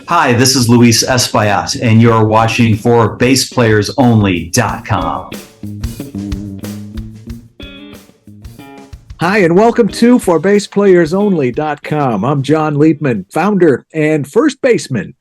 Hi, this is Luis Espaillat, and you're watching ForBassPlayersOnly.com. Hi, and welcome to ForBassPlayersOnly.com. I'm Jon Liebman, founder and first baseman.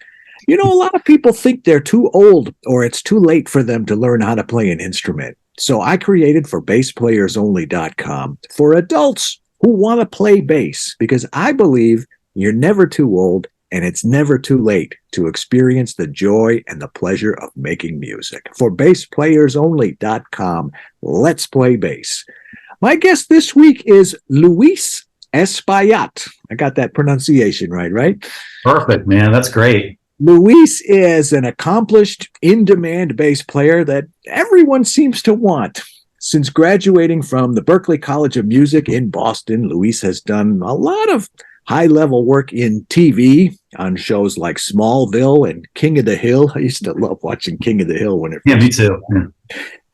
You know, a lot of people think they're too old or it's too late for them to learn how to play an instrument. So I created ForBassPlayersOnly.com for adults who want to play bass, because I believe you're never too old and it's never too late to experience the joy and the pleasure of making music. ForBassPlayersOnly.com. Let's play bass. My guest this week is Luis Espaillat. I got that pronunciation right? Perfect, man. That's great. Luis is an accomplished, in-demand bass player that everyone seems to want. Since graduating from the Berklee College of Music in Boston, Luis has done a lot of high-level work in TV on shows like Smallville and King of the Hill. I used to love watching King of the Hill when it Yeah, me too.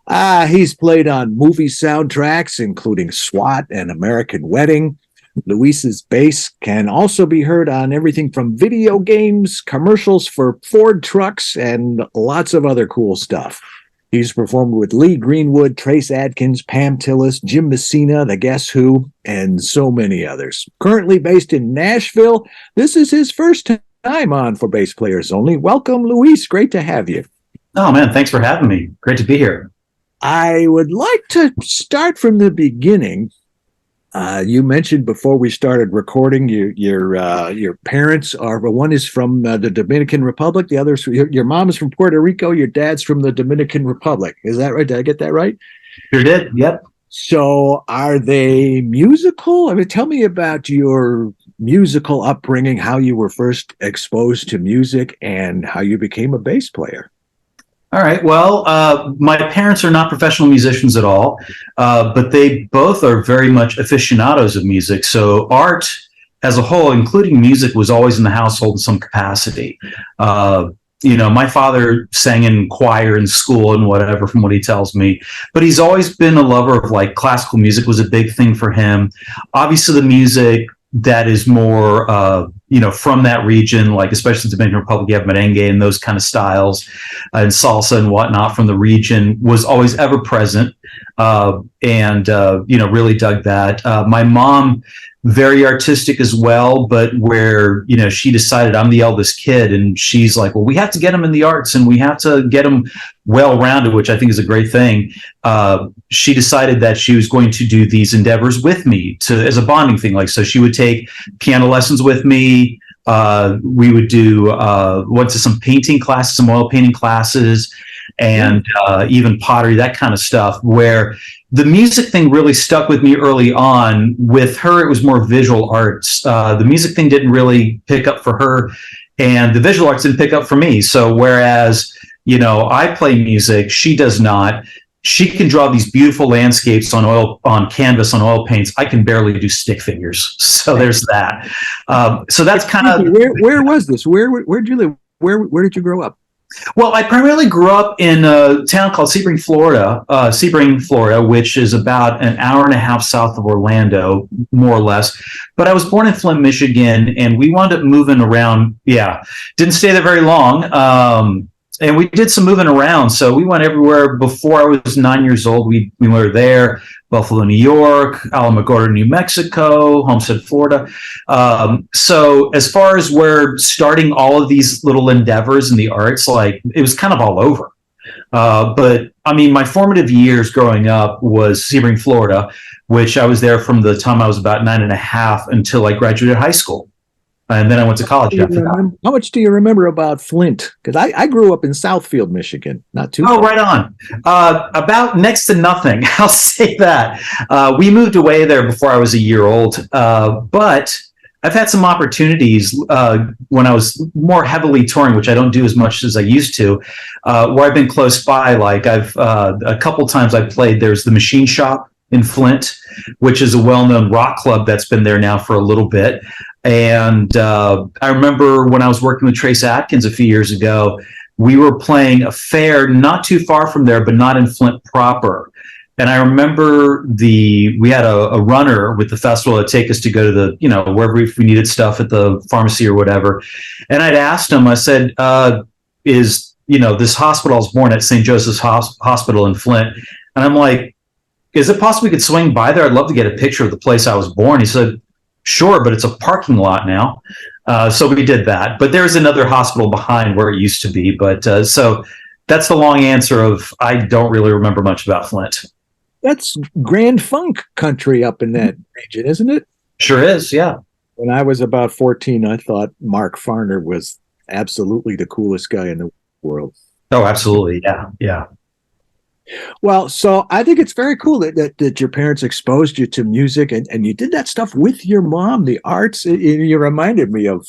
Yeah. He's played on movie soundtracks, including SWAT and American Wedding. Luis's bass can also be heard on everything from video games, commercials for Ford trucks, and lots of other cool stuff. He's performed with Lee Greenwood, Trace Adkins, Pam Tillis, Jim Messina, The Guess Who, and so many others. Currently based in Nashville, this is his first time on For Bass Players Only. Welcome, Luis. Great to have you. Oh, man. Thanks for having me. Great to be here. I would like to start from the beginning. You mentioned before we started recording, your parents are, one is from the Dominican Republic, the other, your mom is from Puerto Rico, your dad's from the Dominican Republic. Is that right? Did I get that right? Sure did. Yep. So are they musical? I mean, tell me about your musical upbringing, how you were first exposed to music and how you became a bass player. All right. Well, my parents are not professional musicians at all, but they both are very much aficionados of music. So art as a whole, including music, was always in the household in some capacity. My father sang in choir in school and whatever, from what he tells me, but he's always been a lover of, like, classical music was a big thing for him. Obviously, the music that is more, from that region, like especially the Dominican Republic, you have merengue and those kind of styles, and salsa and whatnot from the region, was always ever present, and really dug that. My mom, very artistic as well, but where, she decided, I'm the eldest kid, and she's like, well, we have to get him in the arts and we have to get him well-rounded, which I think is a great thing. She decided that she was going to do these endeavors with me as a bonding thing. Like, so she would take piano lessons with me. We would went to some painting classes, some oil painting classes, and even pottery, that kind of stuff, where the music thing really stuck with me early on. With her, it was more visual arts. The music thing didn't really pick up for her, and the visual arts didn't pick up for me. So whereas, I play music, she does not. She can draw these beautiful landscapes on canvas, on oil paints. I can barely do stick figures. So there's that. So that's kind of... Where was this? Where'd you live? Where did you grow up? Well, I primarily grew up in a town called Sebring, Florida, which is about an hour and a half south of Orlando, more or less. But I was born in Flint, Michigan, and we wound up moving around. Yeah, didn't stay there very long. And we did some moving around. So we went everywhere. Before I was 9 years old, we were there. Buffalo, New York, Alamogordo, New Mexico, Homestead, Florida. So as far as we're starting all of these little endeavors in the arts, like, it was kind of all over. But I mean, my formative years growing up was Sebring, Florida, which I was there from the time I was about 9.5 until I graduated high school. And then I went to college after that. How much do you remember about Flint? Because I grew up in Southfield, Michigan, not too far. Oh, right on. About next to nothing, I'll say that. We moved away there before I was a year old. But I've had some opportunities when I was more heavily touring, which I don't do as much as I used to, where I've been close by. Like, I've a couple times I played, there's the Machine Shop in Flint, which is a well-known rock club that's been there now for a little bit. And I remember when I was working with Trace Adkins a few years ago, we were playing a fair not too far from there, but not in Flint proper. And I remember we had a runner with the festival that take us to go to the, wherever if we needed stuff at the pharmacy or whatever. And I'd asked him, I said, this hospital I was born at, St. Joseph's Hospital in Flint. And I'm like, is it possible we could swing by there? I'd love to get a picture of the place I was born. He said, sure, but it's a parking lot now. So we did that. But there's another hospital behind where it used to be. But so that's the long answer of I don't really remember much about Flint. That's Grand Funk country up in that region, isn't it? Sure is, yeah. When I was about 14, I thought Mark Farner was absolutely the coolest guy in the world. Oh, absolutely, yeah. Well, so I think it's very cool that your parents exposed you to music and you did that stuff with your mom, the arts. You reminded me of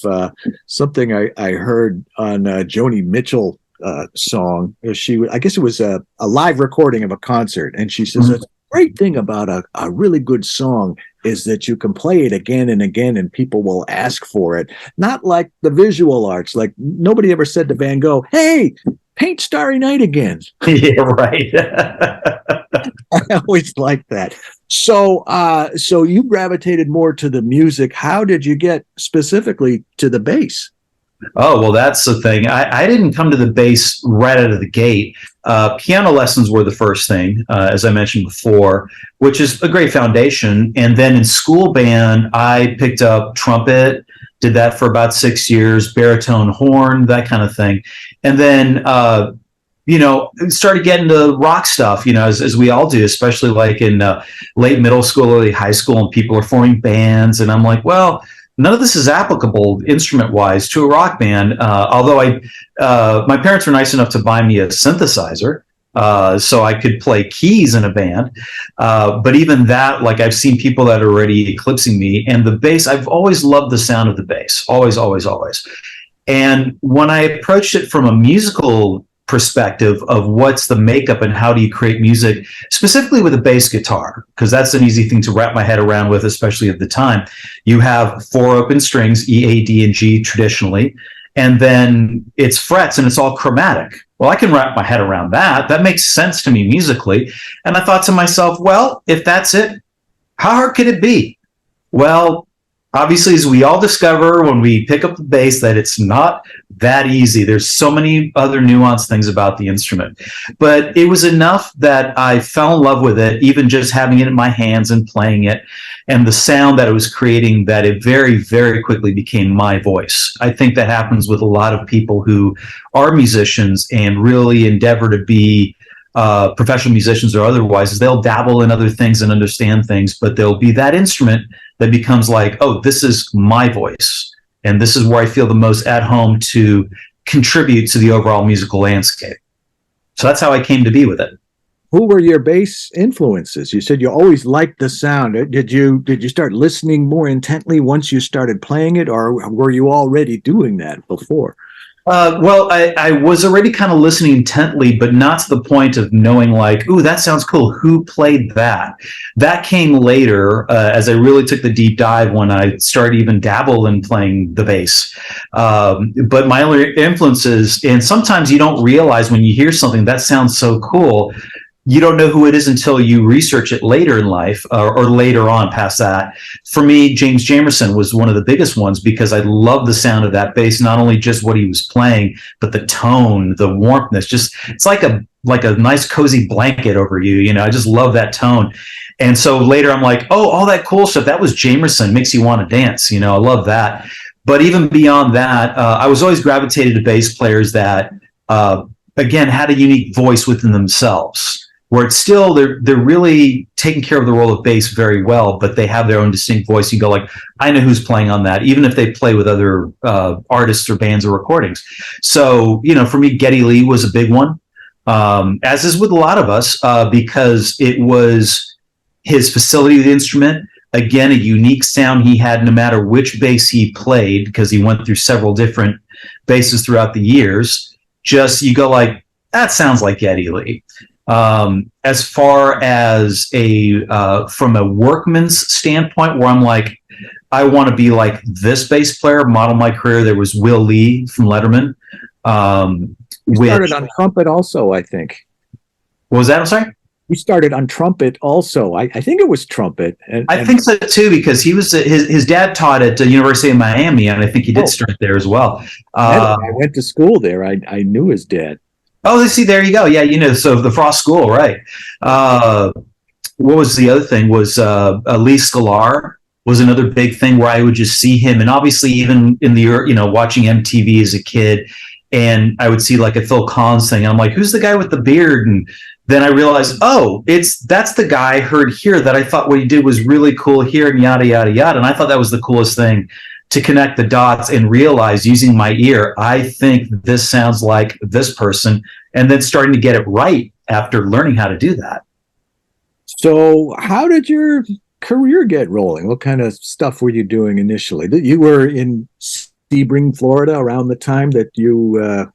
something I heard on Joni Mitchell song. I guess it was a live recording of a concert, and she says, the great thing about a really good song is that you can play it again and again and people will ask for it. Not like the visual arts. Like nobody ever said to Van Gogh, hey, paint Starry Night again. Yeah, right. I always liked that. So you gravitated more to the music. How did you get specifically to the bass? Oh, well, that's the thing. I didn't come to the bass right out of the gate. Piano lessons were the first thing, as I mentioned before, which is a great foundation. And then in school band, I picked up trumpet, did that for about 6 years, baritone, horn, that kind of thing. And then, started getting to rock stuff, as we all do, especially like in late middle school, early high school, and people are forming bands. And I'm like, well, none of this is applicable instrument-wise to a rock band. Although my parents were nice enough to buy me a synthesizer, so I could play keys in a band. But even that, like I've seen people that are already eclipsing me. And the bass, I've always loved the sound of the bass, always, always, always. And when I approached it from a musical perspective of what's the makeup and how do you create music, specifically with a bass guitar, because that's an easy thing to wrap my head around with, especially at the time. You have 4 open strings, E, A, D, and G traditionally, and then it's frets and it's all chromatic. Well, I can wrap my head around that. That makes sense to me musically. And I thought to myself, well, if that's it, how hard could it be? Well, obviously, as we all discover when we pick up the bass, that it's not that easy. There's so many other nuanced things about the instrument. But it was enough that I fell in love with it, even just having it in my hands and playing it, and the sound that it was creating, that it very, very quickly became my voice. I think that happens with a lot of people who are musicians and really endeavor to be professional musicians or otherwise, is they'll dabble in other things and understand things, but there'll be that instrument that becomes like, oh, this is my voice. And this is where I feel the most at home to contribute to the overall musical landscape. So that's how I came to be with it. Who were your bass influences? You said you always liked the sound. Did you start listening more intently once you started playing it, or were you already doing that before? Well, I was already kind of listening intently, but not to the point of knowing like, ooh, that sounds cool. Who played that? That came later as I really took the deep dive when I started even dabble in playing the bass. But my other influences, and sometimes you don't realize when you hear something that sounds so cool, you don't know who it is until you research it later in life or later on past that. For me, James Jamerson was one of the biggest ones because I love the sound of that bass, not only just what he was playing, but the tone, the warmthness. Just it's like a nice cozy blanket over you. I just love that tone. And so later I'm like, oh, all that cool stuff, that was Jamerson, makes you want to dance. I love that. But even beyond that, I was always gravitated to bass players that, again, had a unique voice within themselves, where it's still they're really taking care of the role of bass very well, but they have their own distinct voice. You go like, I know who's playing on that, even if they play with other artists or bands or recordings. So, for me, Geddy Lee was a big one, as is with a lot of us, because it was his facility with the instrument. Again, a unique sound he had no matter which bass he played, because he went through several different basses throughout the years. Just, you go like, that sounds like Geddy Lee. As far as from a workman's standpoint, where I'm like, I want to be like this bass player, model my career, there was Will Lee from Letterman. He started on trumpet also, I think. What was that? I'm sorry? We started on trumpet also. I think it was trumpet. I think so too, because he was his dad taught at the University of Miami, and I think he did start there as well. I went to school there. I knew his dad. Oh, see, there you go. Yeah, so the Frost School, right? What was the other thing? Was Lee Sklar was another big thing where I would just see him, and obviously even in the watching MTV as a kid, and I would see like a Phil Collins thing. I'm like, who's the guy with the beard? And then I realized, oh, that's the guy I heard here that I thought what he did was really cool here, and yada yada yada. And I thought that was the coolest thing, to connect the dots and realize using my ear, I think this sounds like this person, and then starting to get it right after learning how to do that. So how did your career get rolling? What kind of stuff were you doing initially? You were in Sebring, Florida around the time that you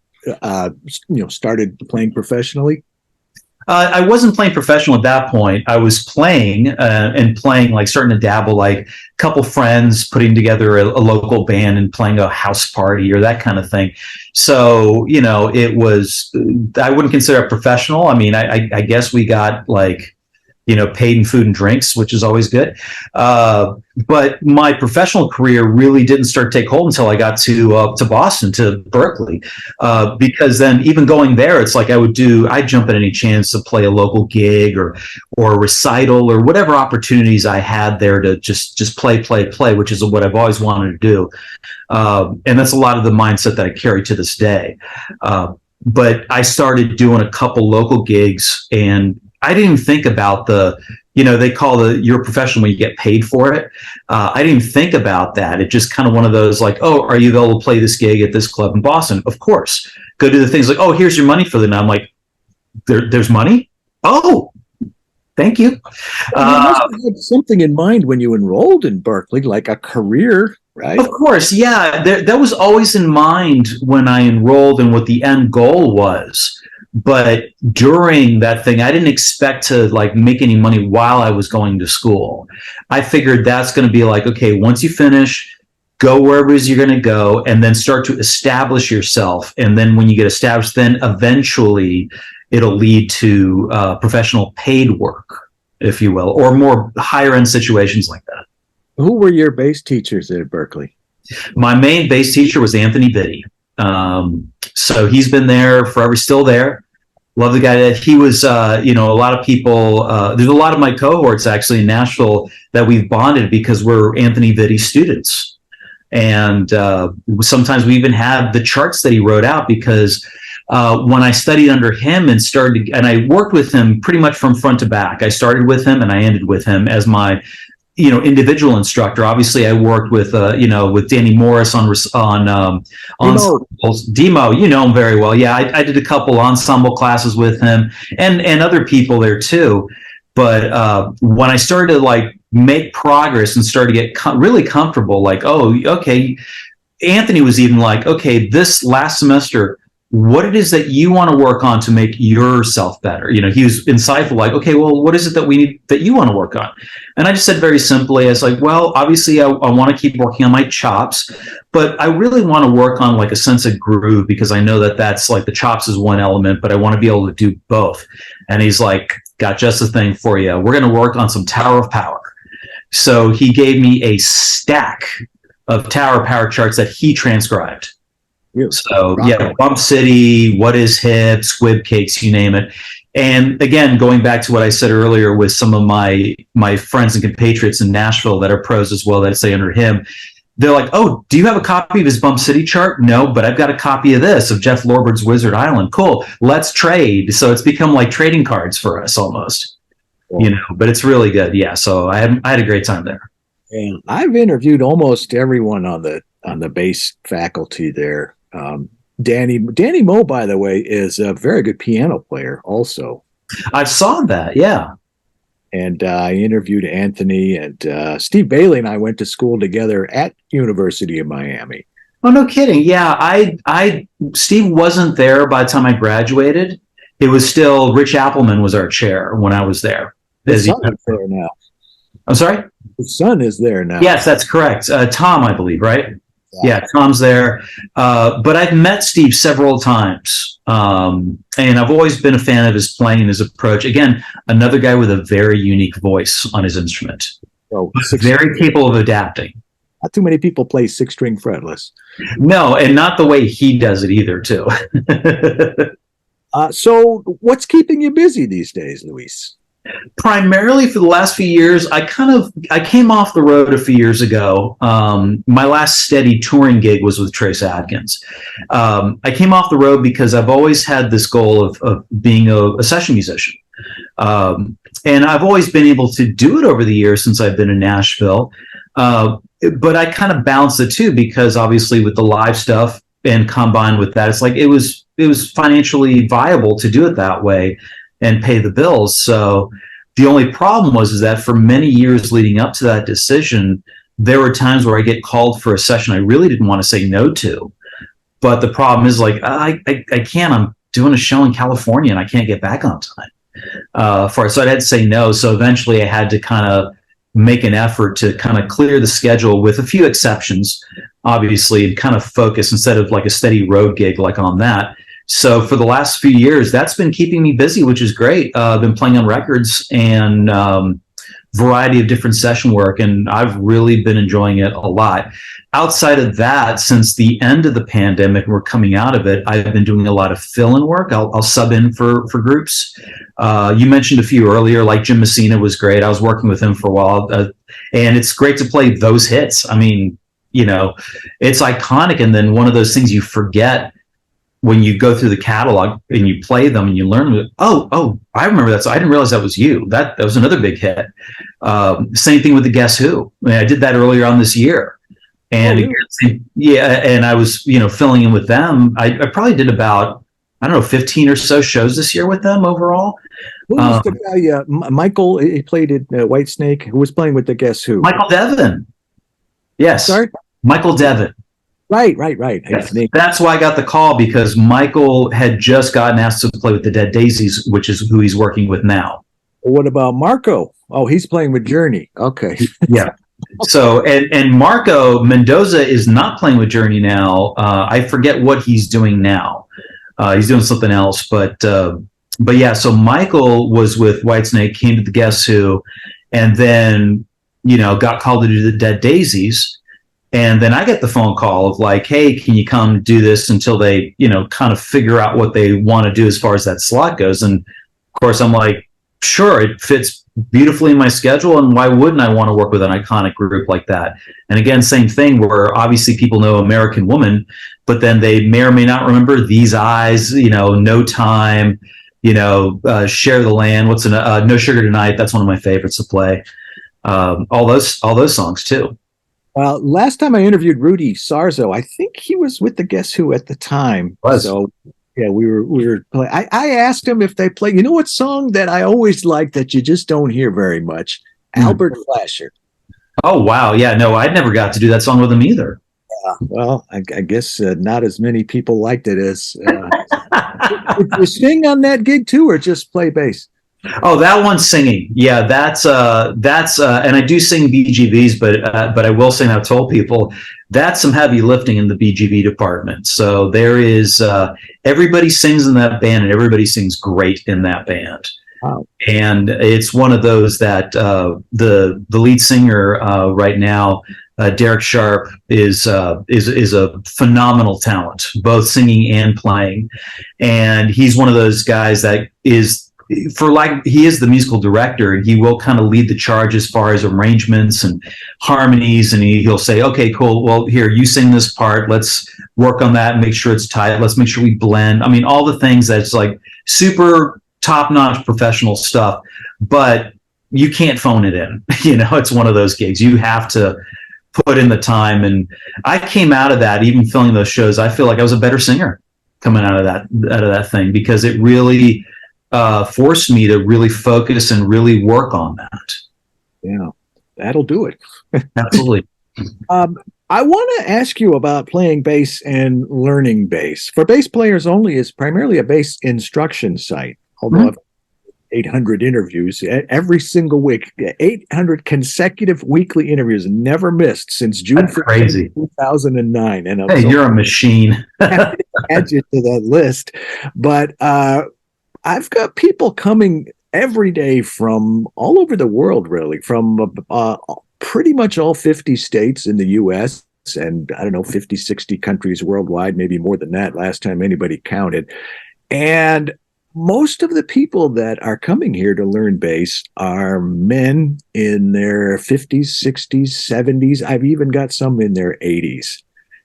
started playing professionally? I wasn't playing professional at that point. I was playing like starting to dabble, like a couple friends putting together a local band and playing a house party or that kind of thing. So, it was, I wouldn't consider it professional. I mean, I guess we got like, paid in food and drinks, which is always good. But my professional career really didn't start to take hold until I got to Boston, to Berklee, because then even going there, it's like I'd jump at any chance to play a local gig or a recital or whatever opportunities I had there to just play, which is what I've always wanted to do. And that's a lot of the mindset that I carry to this day. But I started doing a couple local gigs, and I didn't even think about they call you're a professional when you get paid for it. I didn't even think about that. It just kind of one of those like, oh, are you available to play this gig at this club in Boston? Of course. Go do the things like, oh, here's your money for the night. I'm like, there's money? Oh, thank you. You must have had something in mind when you enrolled in Berklee, like a career, right? Of course, yeah. That was always in mind when I enrolled and what the end goal was. But during that thing, I didn't expect to like make any money while I was going to school. I figured that's going to be like, okay, once you finish, go wherever it is you're going to go, and then start to establish yourself. And then when you get established, then eventually it'll lead to professional paid work, if you will, or more higher end situations like that. Who were your bass teachers at Berklee? My main bass teacher was Anthony Biddy. So he's been there forever, still there. Love the guy. That he was, a lot of people, there's a lot of my cohorts actually in Nashville that we've bonded because we're Anthony Biddy students. And sometimes we even had the charts that he wrote out because when I studied under him and I worked with him pretty much from front to back. I started with him and I ended with him as my individual instructor. Obviously, I worked with with Danny Morris on Demo. You know him very well. Yeah, I did a couple ensemble classes with him and other people there too. But when I started to like make progress and started to get really comfortable, like, oh, okay, Anthony was even like, okay, this last semester, what it is that you want to work on to make yourself better. He was insightful, like, okay, well, what is it that we need that you want to work on? And I just said very simply, I was like, well, obviously I want to keep working on my chops, but I really want to work on like a sense of groove because I know that that's like the chops is one element, but I want to be able to do both. And he's like, got just the thing for you. We're going to work on some Tower of Power. So he gave me a stack of Tower of Power charts that he transcribed. So yeah, Bump City, What Is Hip, Squib Cakes, you name it. And again, going back to what I said earlier with some of my friends and compatriots in Nashville that are pros as well, that say under him, they're like, oh, do you have a copy of his Bump City chart? No, but I've got a copy of this, of Jeff Lorbert's Wizard Island. Cool, let's trade. So it's become like trading cards for us almost, but it's really good. Yeah, so I had a great time there. And I've interviewed almost everyone on the bass faculty there. Danny Moe, by the way, is a very good piano player also. I saw that, yeah. And I interviewed Anthony, and Steve Bailey and I went to school together at University of Miami. Oh, no kidding. Yeah, Steve wasn't there by the time I graduated. It was still Rich Appleman was our chair when I was there. His son is there now. I'm sorry? His son is there now. Yes, that's correct. Tom, I believe, right? Yeah, Tom's there. But I've met Steve several times. And I've always been a fan of his playing and his approach. Again, another guy with a very unique voice on his instrument. So Very capable of adapting. not too many people play 6-string fretless. No, and not the way he does it either, too. So what's keeping you busy these days, Luis? Primarily for the last few years, I came off the road a few years ago. My last steady touring gig was with Trace Adkins. I came off the road because I've always had this goal of being a session musician. And I've always been able to do it over the years since I've been in Nashville. But I kind of balanced the two because obviously with the live stuff and combined with that, it's like it was financially viable to do it that way and pay the bills. So the only problem is that for many years leading up to that decision, there were times where I get called for a session I really didn't want to say no to. But the problem is like, I can't, I'm doing a show in California and I can't get back on time for it. So I had to say no. So eventually I had to kind of make an effort to kind of clear the schedule with a few exceptions, obviously, and kind of focus instead of like a steady road gig like on that. So for the last few years, that's been keeping me busy, which is great. I've been playing on records and variety of different session work, and I've really been enjoying it a lot. Outside of that, since the end of the pandemic, we're coming out of it, I've been doing a lot of fill-in work. I'll sub in for groups. You mentioned a few earlier, like Jim Messina was great. I was working with him for a while, and it's great to play those hits. I mean, you know, it's iconic, and then one of those things you forget when you go through the catalog and you play them and you learn, oh, I remember that. So I didn't realize that was you. That was another big hit. Same thing with the Guess Who. I mean, I did that earlier on this year. And and I was, filling in with them. I probably did about, 15 or so shows this year with them overall. Who was the guy, Michael, he played at Whitesnake, who was playing with the Guess Who? Michael Devin. Yes. Sorry? Michael Devin. Right. Yes. That's why I got the call, because Michael had just gotten asked to play with the Dead Daisies, which is who he's working with now. What about Marco? Oh, he's playing with Journey. Okay. Yeah. So, and Marco Mendoza is not playing with Journey now. I forget what he's doing now. He's doing something else, but yeah. So Michael was with Whitesnake, came to the Guess Who, and then got called to do the Dead Daisies. And then I get the phone call of like, hey, can you come do this until they, kind of figure out what they want to do as far as that slot goes. And of course, I'm like, sure, it fits beautifully in my schedule. And why wouldn't I want to work with an iconic group like that? And again, same thing where obviously people know American Woman, but then they may or may not remember These Eyes, No Time, Share the Land. What's No Sugar Tonight? That's one of my favorites to play. All those songs too. Well, last time I interviewed Rudy Sarzo, I think he was with the Guess Who at the time. So yeah, we were playing. I asked him if they play. You know what song that I always like that you just don't hear very much? Albert Flasher. Oh wow, yeah, no, I never got to do that song with him either. Well, I guess not as many people liked it as. Did you sing on that gig too, or just play bass? Oh, that one's singing. Yeah, that's and I do sing BGVs, but I will say, and I've told people, that's some heavy lifting in the BGV department. So there is everybody sings in that band, and everybody sings great in that band. Wow. And it's one of those that the lead singer right now, Derek Sharp, is a phenomenal talent, both singing and playing, and he's one of those guys that is. He is the musical director, and he will kind of lead the charge as far as arrangements and harmonies, and he'll say, okay, cool, well, here, you sing this part, let's work on that and make sure it's tight, let's make sure we blend. I mean, all the things that's like super top-notch professional stuff, but you can't phone it in. It's one of those gigs. You have to put in the time, and I came out of that, even filming those shows, I feel like I was a better singer coming out of that thing, because it really forced me to really focus and really work on that. Yeah, that'll do it. Absolutely. I want to ask you about playing bass and learning bass. For Bass Players Only is primarily a bass instruction site, although I've 800 interviews every single week, 800 consecutive weekly interviews, never missed since June That's 15th, crazy. 2009. And I'm Hey, so you're a machine. happy to add you to that list. But I've got people coming every day from all over the world, really, from pretty much all 50 states in the U.S. and I don't know, 50, 60 countries worldwide, maybe more than that last time anybody counted. And most of the people that are coming here to learn bass are men in their 50s, 60s, 70s. I've even got some in their 80s.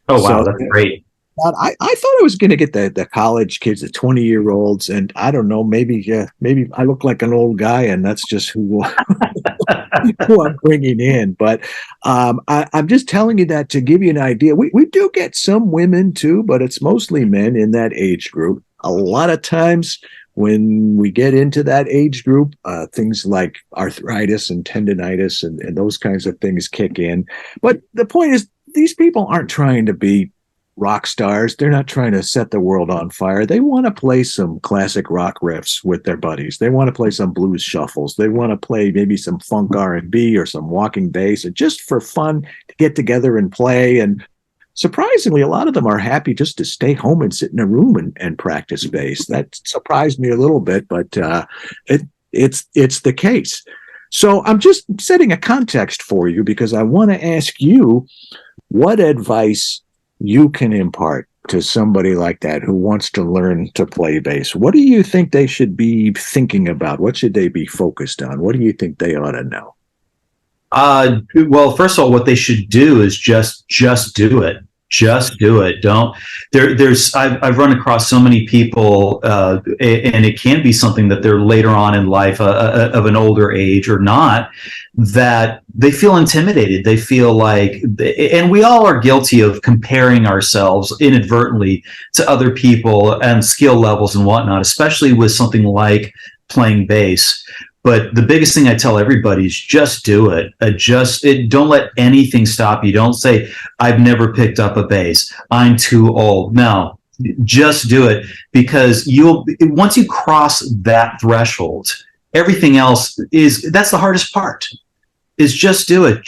Oh, wow. So That's great. I thought I was going to get the college kids, the 20-year-olds, and I don't know, maybe I look like an old guy, and that's just who I'm bringing in. But I'm just telling you that to give you an idea. We do get some women too, but it's mostly men in that age group. A lot of times when we get into that age group, things like arthritis and tendonitis and those kinds of things kick in. But the point is, these people aren't trying to be rock stars. They're not trying to set the world on fire. They want to play some classic rock riffs with their buddies. They want to play some blues shuffles. They want to play maybe some funk R&B or some walking bass, and just for fun to get together and play. And surprisingly, a lot of them are happy just to stay home and sit in a room and practice bass. That surprised me a little bit, but it's the case. So I'm just setting a context for you because I want to ask you what advice you can impart to somebody like that who wants to learn to play bass. What do you think they should be thinking about? What should they be focused on? What do you think they ought to know? Well, first of all, what they should do is just do it. Just do it. Don't I've run across so many people, and it can be something that they're later on in life, of an older age or not, that they feel intimidated. They feel like, and we all are guilty of comparing ourselves inadvertently to other people and skill levels and whatnot, especially with something like playing bass. But the biggest thing I tell everybody is just do it. Don't let anything stop you. Don't say, I've never picked up a bass. I'm too old. No, just do it, because once you cross that threshold, everything else that's the hardest part, is just do it.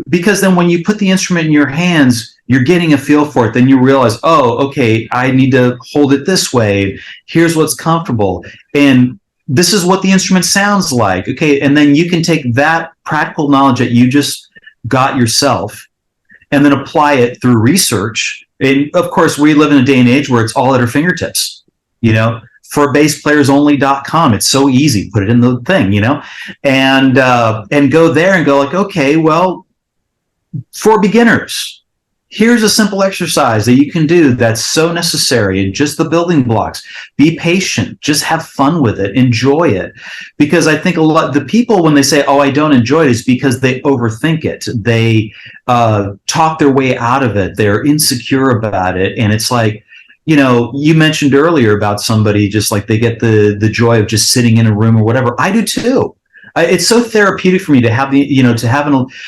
Because then when you put the instrument in your hands, you're getting a feel for it. Then you realize, oh, okay, I need to hold it this way. Here's what's comfortable. And this is what the instrument sounds like. Okay. And then you can take that practical knowledge that you just got yourself and then apply it through research. And of course, we live in a day and age where it's all at our fingertips, ForBassPlayersOnly.com. It's so easy. Put it in the thing, and go there and go like, okay, well, for beginners, here's a simple exercise that you can do that's so necessary, and just the building blocks. Be patient, just have fun with it, enjoy it. Because I think the people, when they say, oh, I don't enjoy it, is because they overthink it. They talk their way out of it. They're insecure about it. And it's like, you mentioned earlier about somebody just like they get the joy of just sitting in a room or whatever. I do too. It's so therapeutic for me to have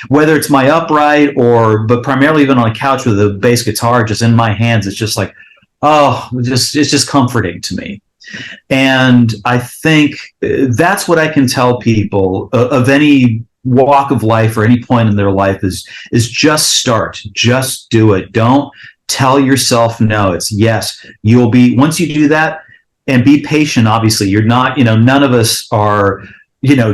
whether it's my upright but primarily even on a couch with a bass guitar just in my hands. It's just like, it's just comforting to me. And I think that's what I can tell people of any walk of life or any point in their life is just start, just do it. Don't tell yourself no. It's yes. You'll be, once you do that, and be patient. Obviously, you're not, none of us are,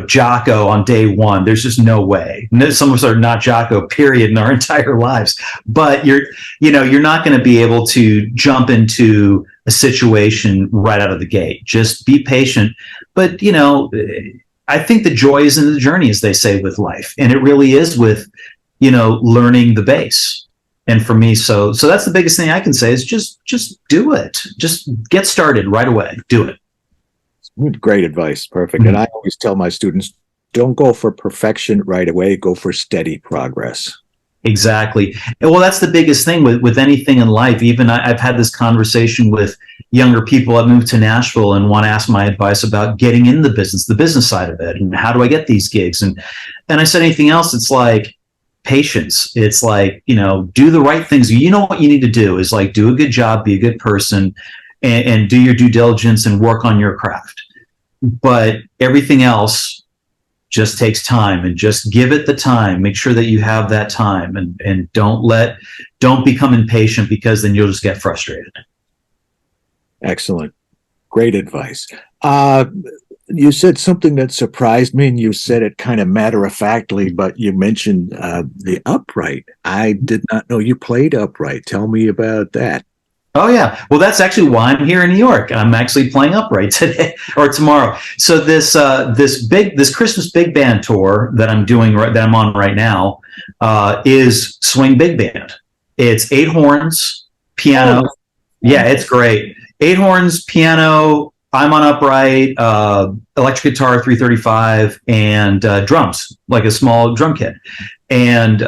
Jocko on day one. There's just no way. Some of us are not Jocko, period, in our entire lives. But you're not going to be able to jump into a situation right out of the gate. Just be patient. But, I think the joy is in the journey, as they say, with life. And it really is with, learning the bass. And for me, so that's the biggest thing I can say is just do it. Just get started right away. Do it. Great advice. Perfect. Mm-hmm. And I always tell my students, don't go for perfection right away. Go for steady progress. Exactly. And well, that's the biggest thing with anything in life. Even I've had this conversation with younger people. I've moved to Nashville and want to ask my advice about getting in the business side of it. And how do I get these gigs? And I said, anything else, it's like patience. It's like, do the right things. What you need to do is like, do a good job, be a good person, and do your due diligence and work on your craft. but everything else just takes time, and just give it the time. Make sure that you have that time, and don't become impatient, because then you'll just get frustrated. Excellent. Great advice. You said something that surprised me, and you said it kind of matter-of-factly, but you mentioned the upright. I did not know you played upright. Tell me about that. Oh yeah. Well, that's actually why I'm here in New York. I'm actually playing upright today or tomorrow. So this Christmas big band tour that I'm doing that I'm on right now is swing big band. It's 8 horns, piano. Oh. Yeah, it's great. 8 horns, piano. I'm on upright, electric guitar 335, and drums, like a small drum kit. And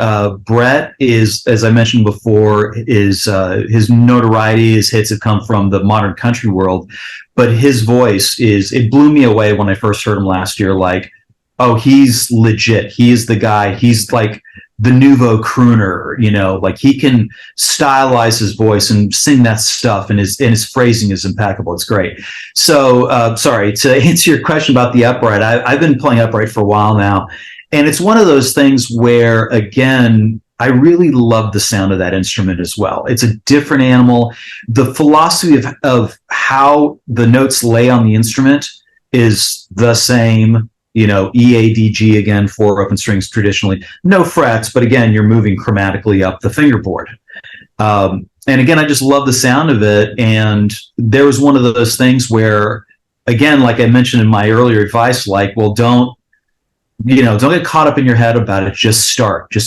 Brett is, as I mentioned before, his notoriety, his hits have come from the modern country world, but his voice it blew me away when I first heard him last year. Like, oh, he's legit. He is the guy. He's like the nouveau crooner, like he can stylize his voice and sing that stuff, and his phrasing is impeccable. It's great. So, sorry, to answer your question about the upright, I've been playing upright for a while now. And it's one of those things where, again, I really love the sound of that instrument as well. It's a different animal. The philosophy of how the notes lay on the instrument is the same. E, A, D, G, again, 4 open strings traditionally. No frets, but again, you're moving chromatically up the fingerboard. And again, I just love the sound of it. And there was one of those things where, again, like I mentioned in my earlier advice, like, well, don't get caught up in your head about it. Just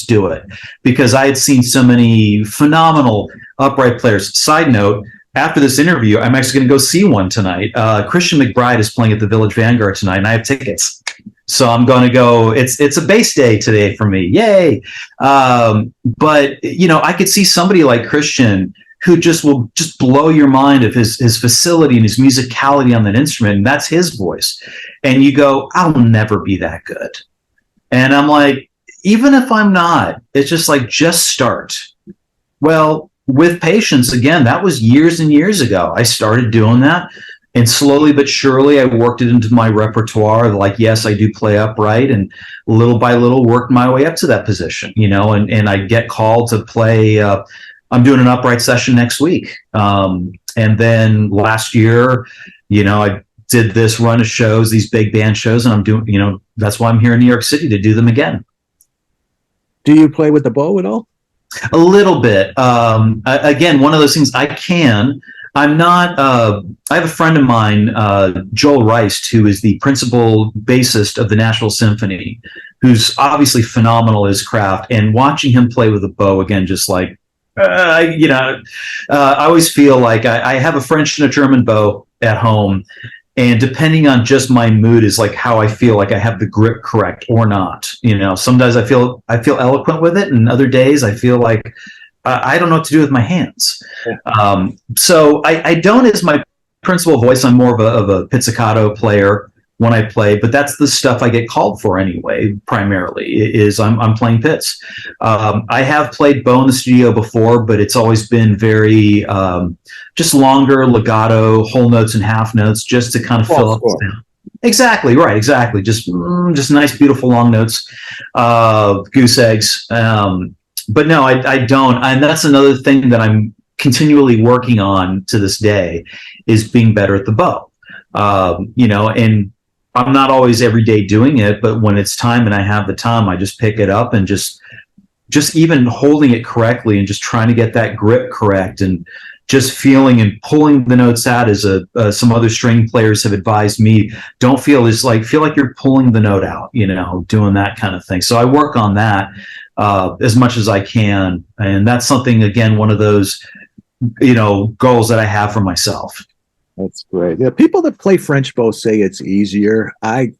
do it. Because I had seen so many phenomenal upright players. Side note, after this interview, I'm actually going to go see one tonight. Christian McBride is playing at the Village Vanguard tonight, and I have tickets. So I'm going to go. It's a bass day today for me. Yay. But, I could see somebody like Christian who will blow your mind of his facility and his musicality on that instrument. And that's his voice. And you go, I'll never be that good. And I'm like, even if I'm not, it's just like, just start. Well, with patience, again, that was years and years ago. I started doing that. And slowly but surely, I worked it into my repertoire. Like, yes, I do play upright, and little by little worked my way up to that position, and I get called to play. I'm doing an upright session next week. And then last year, I did this run of shows, these big band shows, and I'm doing, that's why I'm here in New York City to do them again. Do you play with the bow at all? A little bit. Again, one of those things I'm not, I have a friend of mine, Joel Reist, who is the principal bassist of the Nashville Symphony, who's obviously phenomenal at his craft, and watching him play with a bow, again, just like, I always feel like I have a French and a German bow at home, and depending on just my mood is like how I feel like I have the grip correct or not. Sometimes I feel eloquent with it, and other days I feel like I don't know what to do with my hands. So I don't as my principal voice. I'm more of a pizzicato player when I play, but that's the stuff I get called for anyway. Primarily is I'm playing pits. I have played bow in the studio before, but it's always been very just longer legato, whole notes and half notes, just to kind of fill up the sound. Exactly right. Exactly. Just nice, beautiful long notes, goose eggs. But no, I don't. And that's another thing that I'm continually working on to this day, is being better at the bow. And I'm not always every day doing it, but when it's time and I have the time, I just pick it up and just even holding it correctly and just trying to get that grip correct, and just feeling and pulling the notes out, as some other string players have advised me, don't feel like you're pulling the note out, doing that kind of thing. So I work on that as much as I can. And that's something, again, one of those, goals that I have for myself. That's great. Yeah, people that play French bow say it's easier. I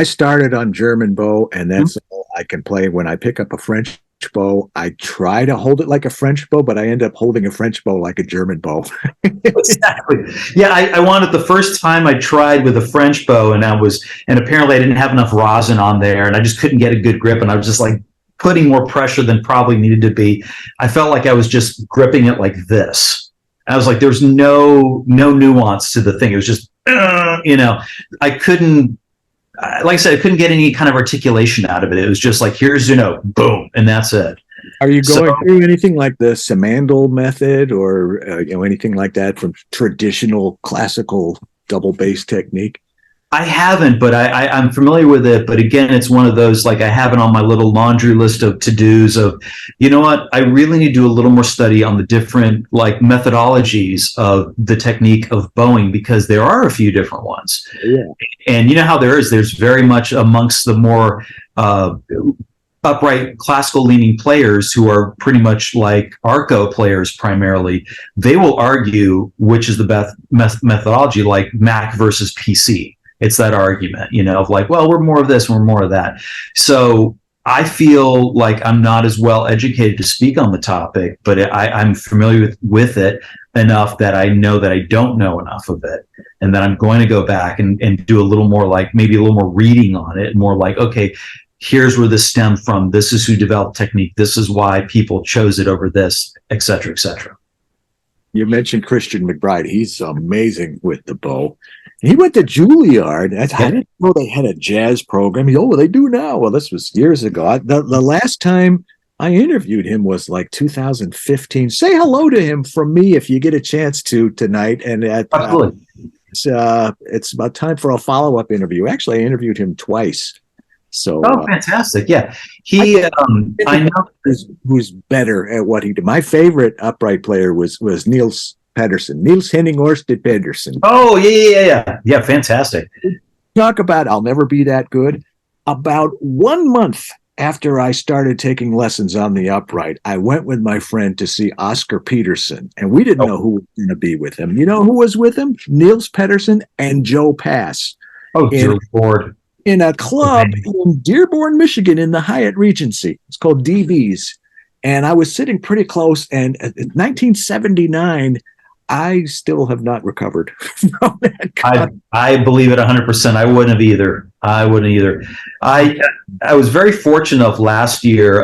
started on German bow, and that's all I can play. When I pick up a French bow, I try to hold it like a French bow, but I end up holding a French bow like a German bow. Exactly. Yeah, I wanted, the first time I tried with a French bow, and apparently I didn't have enough rosin on there, and I just couldn't get a good grip, and I was just like putting more pressure than probably needed to be. I felt like I was just gripping it like this. I was like, there's no nuance to the thing. It was just, I couldn't, like I said, I couldn't get any kind of articulation out of it. It was just like, here's your note, boom, and that's it. Are you going through anything like the Simandl method or anything like that from traditional classical double bass technique? I haven't, but I'm familiar with it. But again, it's one of those, like, I have it on my little laundry list of to-dos of, you know what, I really need to do a little more study on the different, like, methodologies of the technique of bowing, because there are a few different ones. Yeah. And you know how there's very much amongst the more upright classical leaning players who are pretty much like arco players primarily, they will argue which is the best methodology, like Mac versus PC. It's that argument, of like, well, we're more of this, we're more of that. So I feel like I'm not as well educated to speak on the topic, but I'm familiar with it enough that I know that I don't know enough of it, and that I'm going to go back and do a little more, like maybe a little more reading on it, more like, okay, here's where this stemmed from. This is who developed technique. This is why people chose it over this, et cetera, et cetera. You mentioned Christian McBride. He's amazing with the bow. He went to Juilliard. I didn't know they had a jazz program. They do now. Well, this was years ago. The last time I interviewed him was like 2015. Say hello to him from me if you get a chance to tonight. And Absolutely. It's about time for a follow-up interview. Actually, I interviewed him twice. So, fantastic! Yeah, I know who's better at what he did. My favorite upright player was Niels Pedersen, Niels Henning Orsted Pedersen. Oh yeah, fantastic. Talk about I'll never be that good. About 1 month after I started taking lessons on the upright, I went with my friend to see Oscar Peterson, and we didn't know who was going to be with him. You know who was with him? Niels Pedersen and Joe Pass. Oh, dear Lord. In a club in Dearborn, Michigan, in the Hyatt Regency. It's called DV's. And I was sitting pretty close. And in 1979, I still have not recovered from that. I believe it 100%. I wouldn't either. I was very fortunate of last year.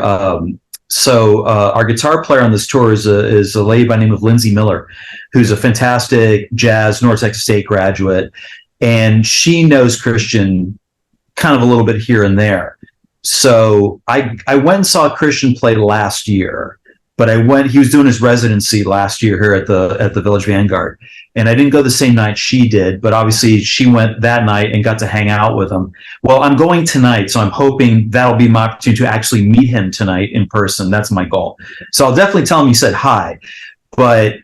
So our guitar player on this tour is a lady by the name of Lindsay Miller, who's a fantastic jazz North Texas State graduate. And she knows Christian kind of a little bit here and there. So I went and saw Christian play last year, but he was doing his residency last year here at the Village Vanguard. And I didn't go the same night she did, but obviously she went that night and got to hang out with him. Well, I'm going tonight, so I'm hoping that'll be my opportunity to actually meet him tonight in person. That's my goal. So I'll definitely tell him you said hi, but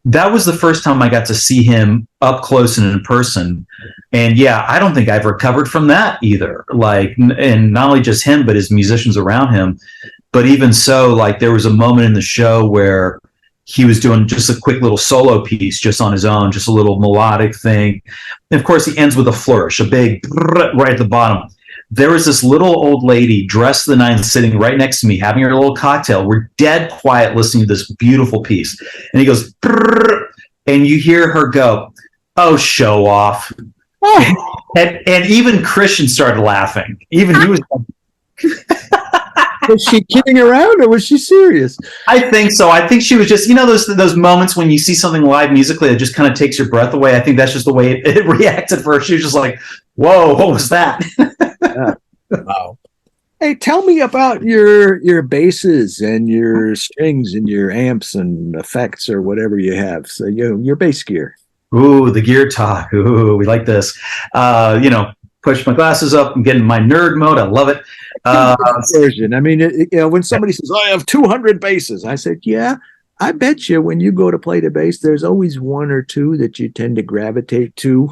that was the first time I got to see him up close and in person. And yeah, I don't think I've recovered from that either. Like, and not only just him, but his musicians around him. But even so, like, there was a moment in the show where he was doing just a quick little solo piece just on his own, just a little melodic thing. And of course, he ends with a flourish, a big right at the bottom. There was this little old lady dressed to the nines sitting right next to me, having her little cocktail. We're dead quiet listening to this beautiful piece. And he goes, and you hear her go, "Oh, show off." And even Christian started laughing. Even he was. Was she kidding around or was she serious? I think so. I think she was just, those moments when you see something live musically that just kind of takes your breath away. I think that's just the way it reacted for her. She was just like, whoa, what was that? Yeah. Wow. Hey, tell me about your basses and your strings and your amps and effects or whatever you have. So, your bass gear. Ooh, the gear talk. Ooh, we like this. Push my glasses up. I'm getting my nerd mode. I love it. Version. I mean, when somebody says, "I have 200 basses," I said, "Yeah, I bet you when you go to play the bass, there's always one or two that you tend to gravitate to."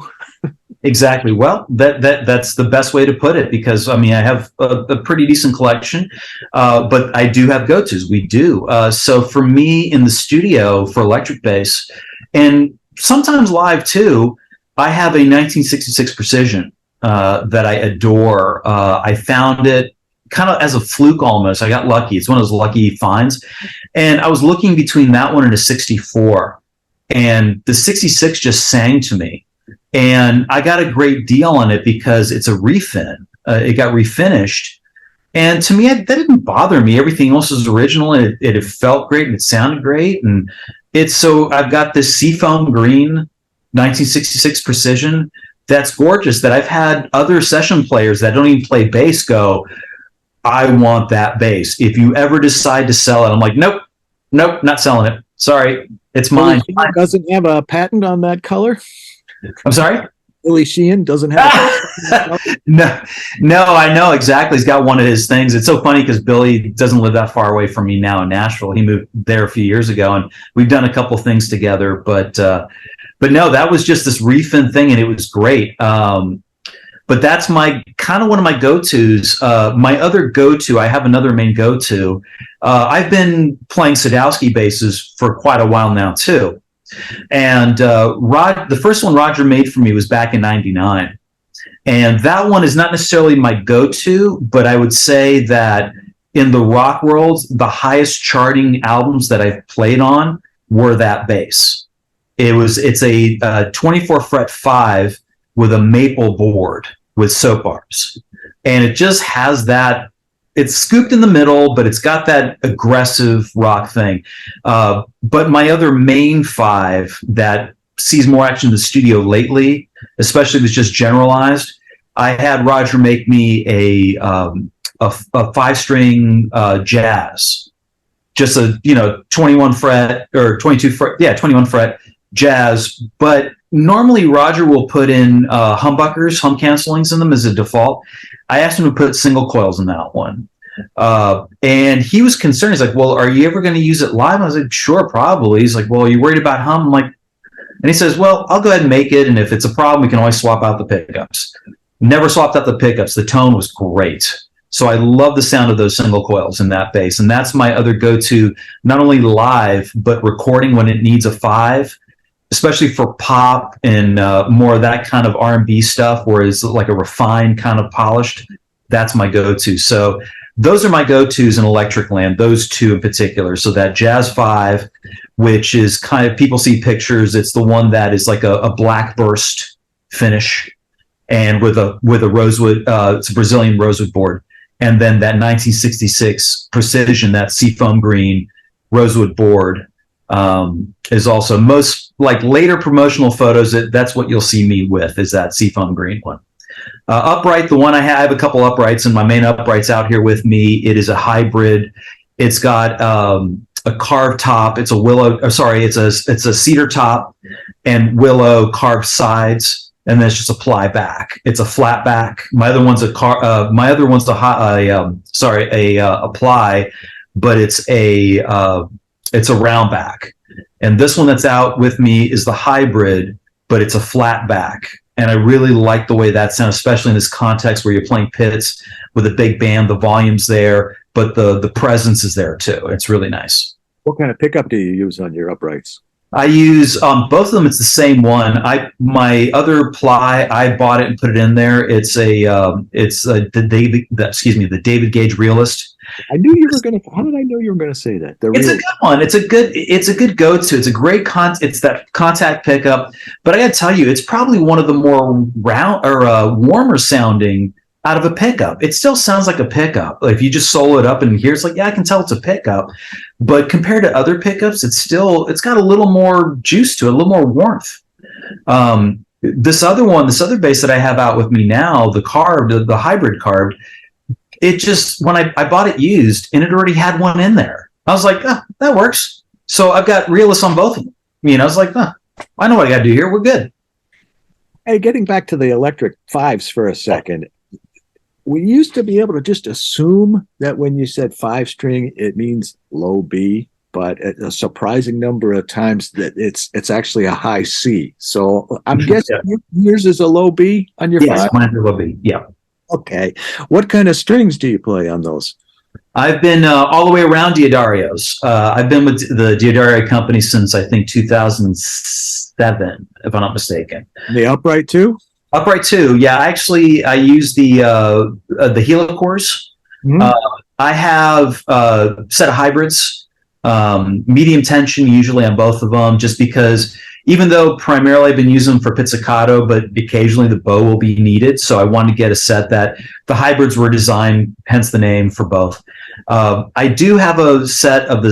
Exactly. Well, that's the best way to put it, because I have a pretty decent collection, but I do have go-tos. We do. So for me in the studio for electric bass, and sometimes live too, I have a 1966 Precision that I adore. I found it kind of as a fluke almost. I got lucky. It's one of those lucky finds. And I was looking between that one and a 64. And the 66 just sang to me. And I got a great deal on it because it's a refin. It got refinished. And to me, that didn't bother me. Everything else was original, and it felt great, and it sounded great. And so I've got this seafoam green 1966 Precision that's gorgeous, that I've had other session players that don't even play bass go, I want that bass. If you ever decide to sell it, I'm like, nope, not selling it. Sorry, it's mine. Billy Sheehan doesn't have a patent on that color. I'm sorry? Billy Sheehan doesn't have a patent on that No, I know exactly. He's got one of his things. It's so funny because Billy doesn't live that far away from me now in Nashville. He moved there a few years ago, and we've done a couple things together. But no, that was just this refin thing, and it was great. But that's my kind of one of my go-tos. My other go-to, I have another main go-to. I've been playing Sadowski basses for quite a while now too. And the first one Roger made for me was back in '99. And that one is not necessarily my go-to, but I would say that in the rock world, the highest charting albums that I've played on were that bass. It's a 24 fret 5 with a maple board with soap bars. And it just has that, it's scooped in the middle, but it's got that aggressive rock thing. But my other main 5 that sees more action in the studio lately, especially if it's just generalized, I had Roger make me a 5-string jazz. Just a 21 fret or 22 fret, 21 fret jazz. But normally Roger will put in humbuckers, hum cancelings in them as a default. I asked him to put single coils in that one. And he was concerned. He's like, well, are you ever going to use it live? I was like, sure, probably. He's like, well, are you worried about hum? I'm like, and he says, well, I'll go ahead and make it. And if it's a problem, we can always swap out the pickups. Never swapped out the pickups. The tone was great. So I love the sound of those single coils in that bass. And that's my other go-to, not only live, but recording when it needs a 5, especially for pop and more of that kind of R&B stuff, where it's like a refined kind of polished. That's my go-to. So those are my go-tos in electric land, those two in particular. So that Jazz 5, which is kind of, people see pictures, it's the one that is like a black burst finish and with a rosewood, it's a Brazilian rosewood board. And then that 1966 Precision, that seafoam green rosewood board, is also most like later promotional photos. That's what you'll see me with, is that seafoam green one. Upright, the one I have a couple uprights, and my main upright's out here with me. It is a hybrid. It's got a carved top. It's a willow. It's a cedar top and willow carved sides. And then it's just a ply back. It's a flat back. My other one's a ply, but it's a round back. And this one that's out with me is the hybrid, but it's a flat back. And I really like the way that sounds, especially in this context where you're playing pits with a big band. The volume's there, but the presence is there too. It's really nice. What kind of pickup do you use on your uprights? I use both of them. It's the same one. My other ply, I bought it and put it in there. It's the David Gage Realist. I knew you were going to. How did I know you were going to say that? It's a good one. It's a good go-to. It's a great it's that contact pickup. But I got to tell you, it's probably one of the more warmer sounding out of a pickup. It still sounds like a pickup. If you just solo it up and hear, it's like, yeah, I can tell it's a pickup. But compared to other pickups, it's got a little more juice to it, a little more warmth. This other bass that I have out with me now, the hybrid carved, it just, when I bought it used, and it already had one in there. I was like, oh, that works. So I've got realists on both of them. I was like, I know what I got to do here. We're good. Hey, getting back to the electric 5s for a second. We used to be able to just assume that when you said 5-string, it means low B, but a surprising number of times that it's actually a high C. So I'm guessing yours is a low B on your 5? Yes, mine's a low B, yeah. Okay. What kind of strings do you play on those? I've been all the way around Diodarios. I've been with the Diodario company since, I think, 2007, if I'm not mistaken. The upright too? Upright too, yeah. Actually, I use the Helicores. Mm-hmm. I have a set of hybrids, medium tension usually on both of them, just because even though primarily I've been using them for pizzicato, but occasionally the bow will be needed. So I wanted to get a set that the hybrids were designed, hence the name for both. I do have a set of the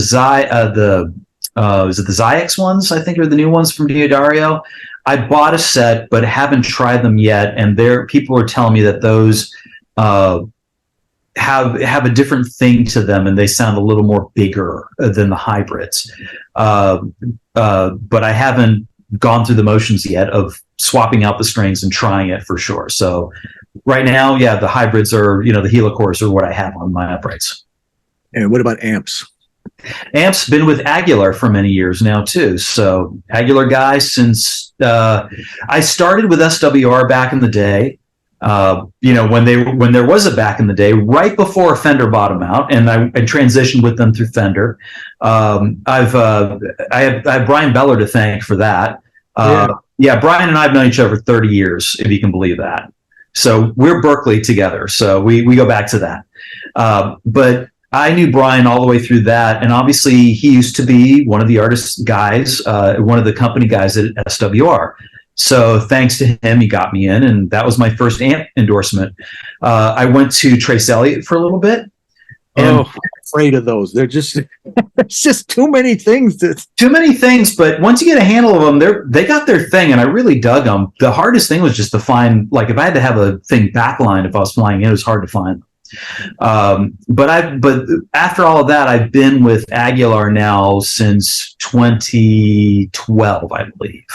Zyx ones, I think are the new ones from Diodario. I bought a set, but haven't tried them yet. And people are telling me that those have a different thing to them, and they sound a little more bigger than the hybrids. But I haven't gone through the motions yet of swapping out the strings and trying it for sure. So right now, yeah, the hybrids are, the Helicores are what I have on my uprights. And what about amps? Amps been with Aguilar for many years now too. So Aguilar guy since I started with SWR back in the day. When there was a back in the day, right before Fender bought them out, and I transitioned with them through Fender. I have Brian Beller to thank for that. Brian and I have known each other for 30 years, if you can believe that. So we're Berklee together. So we go back to that. But I knew Brian all the way through that. And obviously he used to be one of the artist guys, one of the company guys at SWR. So thanks to him, he got me in, and that was my first amp endorsement. I went to Trace Elliott for a little bit. I'm afraid of those. They're just, it's just too many things. Too many things, but once you get a handle of them, they got their thing, and I really dug them. The hardest thing was just to find, like, if I had to have a thing backlined, if I was flying in, it was hard to find. But after all of that, I've been with Aguilar now since 2012, I believe.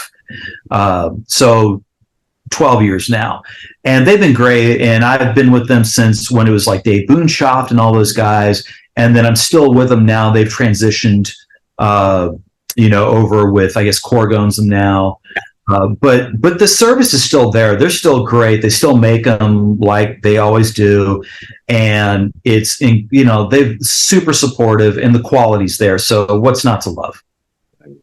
So 12 years now, and they've been great. And I've been with them since when it was like Dave Boonshoft and all those guys. And then I'm still with them now. They've transitioned, over with, I guess, Corgones now. But the service is still there. They're still great. They still make them like they always do. And they're super supportive, and the quality's there. So what's not to love?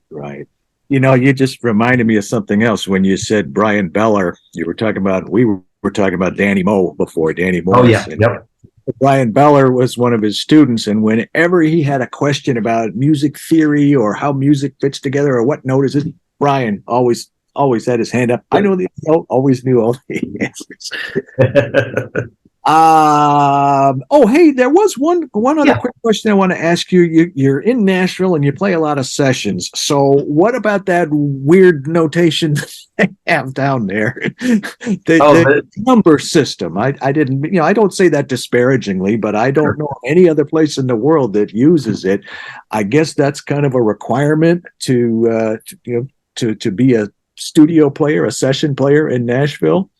Right. You just reminded me of something else when you said Brian Beller. We were talking about Danny Moe before, Danny Moe. Oh, yeah. Yep. Brian Beller was one of his students, and whenever he had a question about music theory or how music fits together or what note is it, Brian always had his hand up. I know the note, always knew all the answers. Hey, there was one other quick question I want to ask you. You're in Nashville and you play a lot of sessions. So what about that weird notation they have down there? The number system. I didn't, I don't say that disparagingly, but I don't know any other place in the world that uses it. I guess that's kind of a requirement to be a studio player, a session player in Nashville.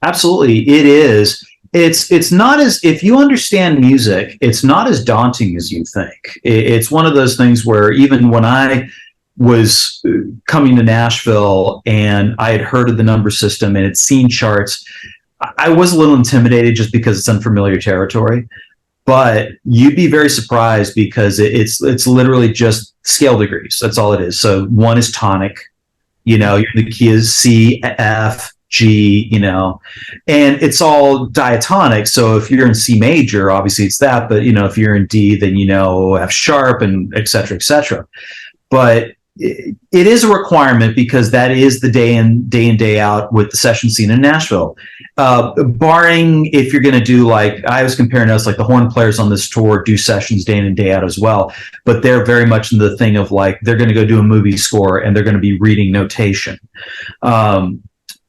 Absolutely, it is. It's not as, if you understand music, it's not as daunting as you think. It's one of those things where even when I was coming to Nashville and I had heard of the number system and had seen charts, I was a little intimidated just because it's unfamiliar territory. But you'd be very surprised because it's literally just scale degrees. That's all it is. So one is tonic, the key is C, F, G, and it's all diatonic. So if you're in C major, obviously it's that, but if you're in D, then F sharp, and et cetera, et cetera. But it is a requirement because that is the day in, day out with the session scene in Nashville. Barring if you're going to do, like I was comparing us, like the horn players on this tour do sessions day in and day out as well, but they're very much in the thing of like they're going to go do a movie score and they're going to be reading notation.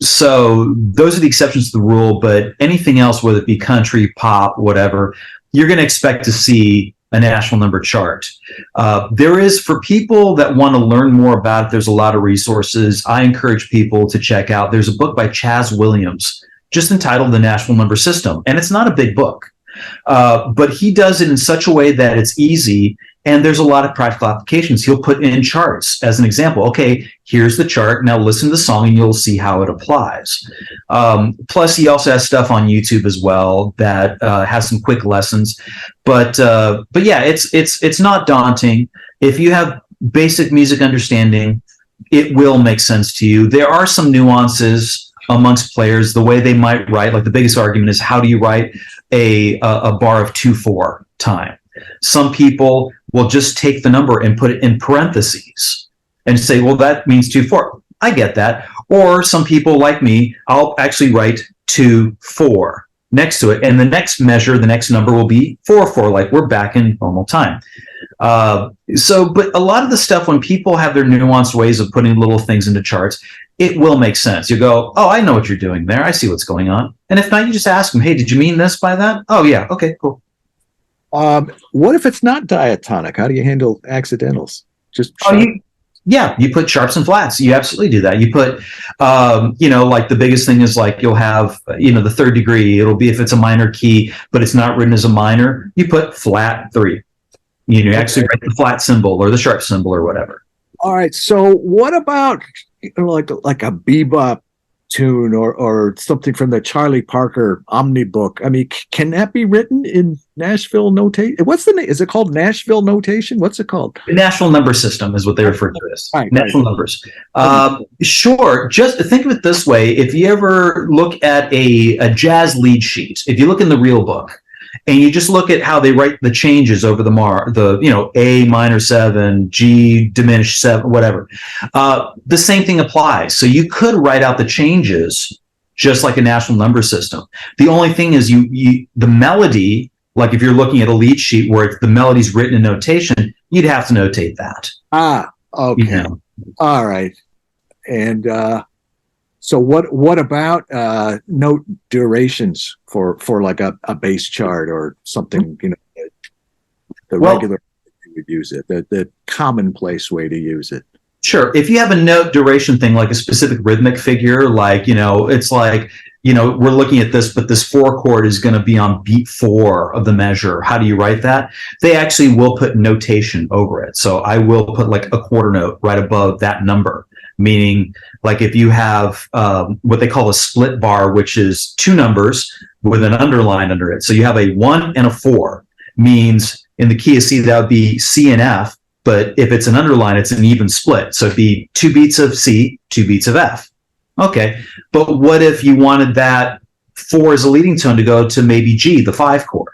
So those are the exceptions to the rule, but anything else, whether it be country, pop, whatever, you're going to expect to see a national number chart. There is, for people that want to learn more about it, there's a lot of resources. I encourage people to check out. There's a book by Chaz Williams just entitled The National Number System, and it's not a big book, but he does it in such a way that it's easy. And there's a lot of practical applications. He'll put in charts as an example. Okay, here's the chart. Now listen to the song and you'll see how it applies. Plus, he also has stuff on YouTube as well that has some quick lessons. But yeah, it's not daunting. If you have basic music understanding, it will make sense to you. There are some nuances amongst players, the way they might write. Like the biggest argument is, how do you write a bar of 2/4 time? Some people will just take the number and put it in parentheses and say, well, that means 2/4. I get that. Or some people like me, I'll actually write 2/4, next to it. And the next measure, the next number will be 4/4, like we're back in normal time. But a lot of the stuff, when people have their nuanced ways of putting little things into charts, it will make sense. You go, oh, I know what you're doing there. I see what's going on. And if not, you just ask them, hey, did you mean this by that? Oh, yeah. Okay, cool. What if it's not diatonic? How do you handle accidentals? Just you put sharps and flats. You absolutely do that. You put, like the biggest thing is like you'll have, the third degree. It'll be if it's a minor key, but it's not written as a minor, you put flat 3. You actually write the flat symbol or the sharp symbol or whatever. All right. So what about like a bebop tune or something from the Charlie Parker Omnibook? I mean, can that be written in Nashville notation? What's the name? Is it called Nashville notation? What's it called? The National Number System is what they refer to it as. Right, National numbers. Sure. Just think of it this way. If you ever look at a jazz lead sheet, if you look in the real book, and you just look at how they write the changes over the A minor 7, G diminished 7, whatever. The same thing applies. So you could write out the changes just like a national number system. The only thing is the melody, like if you're looking at a lead sheet where the melody's written in notation, you'd have to notate that. Okay. All right. And so what about note durations for like a bass chart or something, regular you would use it, the commonplace way to use it? Sure. If you have a note duration thing, like a specific rhythmic figure, like, it's like, we're looking at this, but this 4 chord is going to be on beat 4 of the measure. How do you write that? They actually will put notation over it. So I will put like a quarter note right above that number. Meaning, like if you have what they call a split bar, which is 2 numbers with an underline under it. So you have a 1 and a 4, means in the key of C, that would be C and F. But if it's an underline, it's an even split. So it'd be 2 beats of C, 2 beats of F. Okay. But what if you wanted that 4 as a leading tone to go to maybe G, the 5 chord?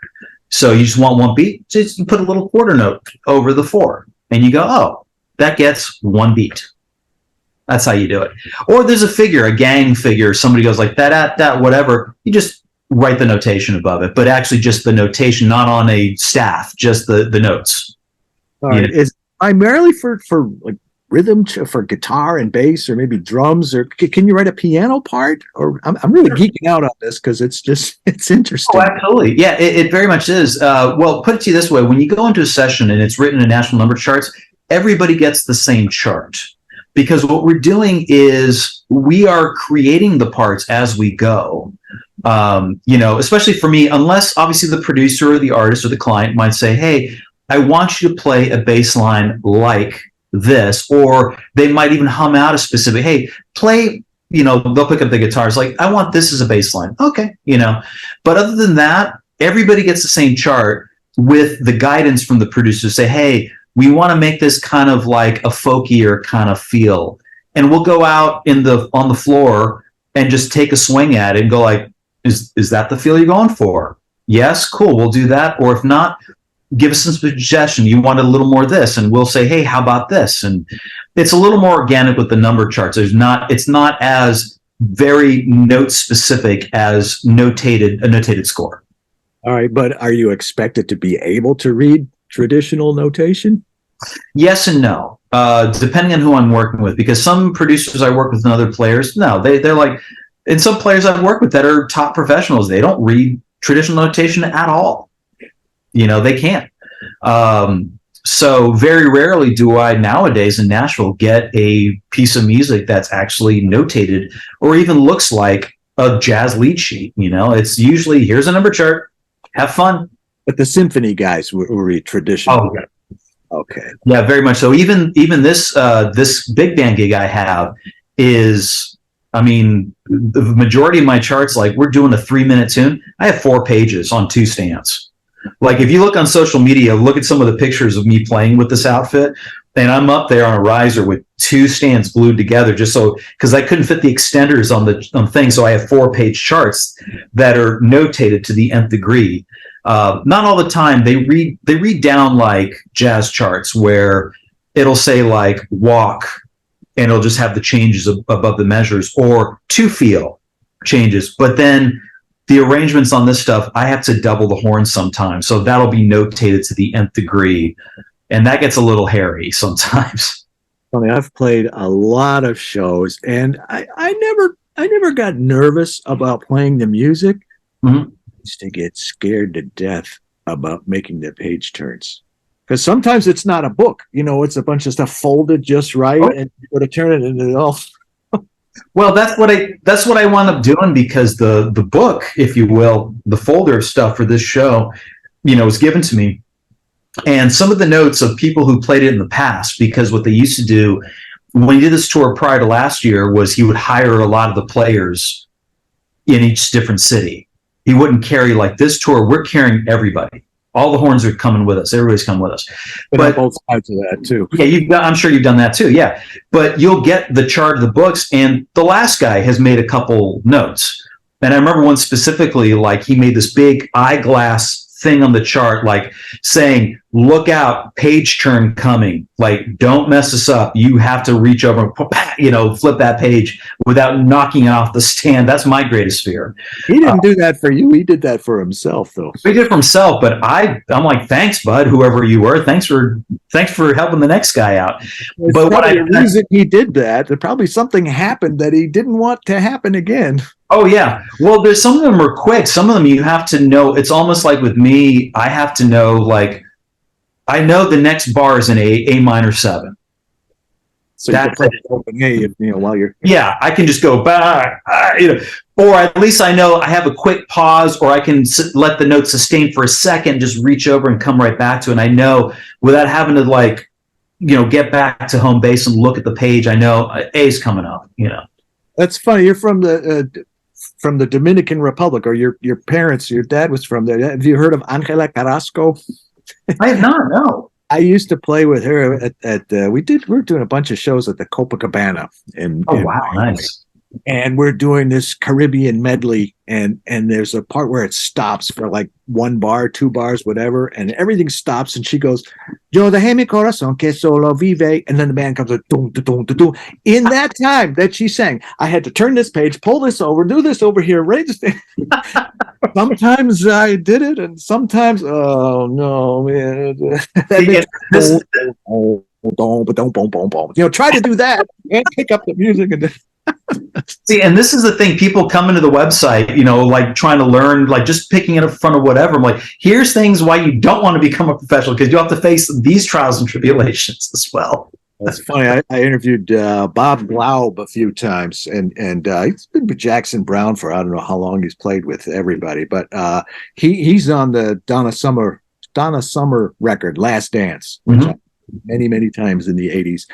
So you just want 1 beat, just put a little quarter note over the 4. And you go, oh, that gets 1 beat. That's how you do it. Or there's a figure, a gang figure. Somebody goes like that, whatever. You just write the notation above it, but actually just the notation, not on a staff, just the notes. All right. Is primarily for like rhythm, for guitar and bass, or maybe drums, or can you write a piano part? Or I'm really geeking out on this because it's interesting. Oh, absolutely. Yeah, it very much is. Well, put it to you this way: when you go into a session and it's written in national number charts, everybody gets the same chart. Because what we're doing is we are creating the parts as we go. Especially for me, unless obviously the producer or the artist or the client might say, hey, I want you to play a bass line like this, or they might even hum out a specific, hey, play, they'll pick up the guitars, like, I want this as a bass line. Okay. But other than that, everybody gets the same chart with the guidance from the producer. Say, hey, we want to make this kind of like a folkier kind of feel. And we'll go out on the floor and just take a swing at it and go like, is that the feel you're going for? Yes, cool, we'll do that. Or if not, give us some suggestion. You want a little more of this, and we'll say, hey, how about this? And it's a little more organic with the number charts. It's not as very note specific as a notated score. All right, but are you expected to be able to read traditional notation? Yes and no, depending on who I'm working with. Because some producers I work with and other players, no, they're like, and some players I've worked with that are top professionals, they don't read traditional notation at all. They can't. So very rarely do I nowadays in Nashville get a piece of music that's actually notated or even looks like a jazz lead sheet. It's usually, here's a number chart, have fun. But the symphony guys will read traditional. Oh, okay. Yeah, very much so. Even this big band gig I have is, the majority of my charts, like we're doing a 3-minute tune, I have 4 pages on 2 stands. Like if you look on social media, look at some of the pictures of me playing with this outfit, and I'm up there on a riser with 2 stands glued together just so, because I couldn't fit the extenders on the thing, so I have 4-page charts that are notated to the nth degree. Not all the time. They read down like jazz charts where it'll say like walk, and it'll just have the changes above the measures, or to feel changes. But then the arrangements on this stuff, I have to double the horns sometimes. So that'll be notated to the nth degree. And that gets a little hairy sometimes. Funny, I've played a lot of shows, and I never got nervous about playing the music. Mm-hmm. I used to get scared to death about making the page turns. Because sometimes it's not a book, it's a bunch of stuff folded just right, and you go to turn it into all. Well, that's what I wound up doing, because the book, if you will, the folder of stuff for this show, was given to me, and some of the notes of people who played it in the past. Because what they used to do when he did this tour prior to last year was he would hire a lot of the players in each different city. He wouldn't carry, like this tour, we're carrying everybody. All the horns are coming with us. Everybody's coming with us. But both sides of that too. Yeah, I'm sure you've done that too. Yeah, but you'll get the chart of the books, and the last guy has made a couple notes. And I remember one specifically, like he made this big eyeglass thing on the chart, like saying, "Look out, page turn coming. Like, don't mess this up. You have to reach over and flip that page without knocking it off the stand." That's my greatest fear. He didn't do that for you. He did that for himself, though. He did it for himself, but I'm like, thanks, bud, whoever you were. Thanks for helping the next guy out. It's but what the reason he did that, probably something happened that he didn't want to happen again. Oh, yeah. Well, there's some of them are quick. Some of them you have to know. It's almost like with me, I have to know, like, I know the next bar is an A minor 7. So that's you can open A, while you're. Yeah, I can just go back, or at least I know I have a quick pause, or I can let the note sustain for a second, just reach over and come right back to it. And I know without having to get back to home base and look at the page, I know A's coming up. That's funny. You're from the Dominican Republic, or your dad was from there. Have you heard of Angela Carrasco? I have not, no. I used to play with her we were doing a bunch of shows at the Copacabana. Wow, nice. And we're doing this Caribbean medley, and there's a part where it stops for like 1 bar, 2 bars, whatever, and everything stops, and she goes, "Yo dejé mi corazón que solo vive," and then the band comes like, dum, dum, dum, dum. In that time that she sang, I had to turn this page, pull this over, do this over here, right? Sometimes I did it, and sometimes, oh no, man. Try to do that and pick up the music and. See, and this is the thing. People come into the website, like trying to learn, like just picking it up in front of whatever. I'm like, here's things why you don't want to become a professional, because you have to face these trials and tribulations as well. That's funny. I interviewed Bob Glaub a few times, and he's been with Jackson Browne for I don't know how long. He's played with everybody, but he's on the Donna Summer record, Last Dance, which many times in the 80s,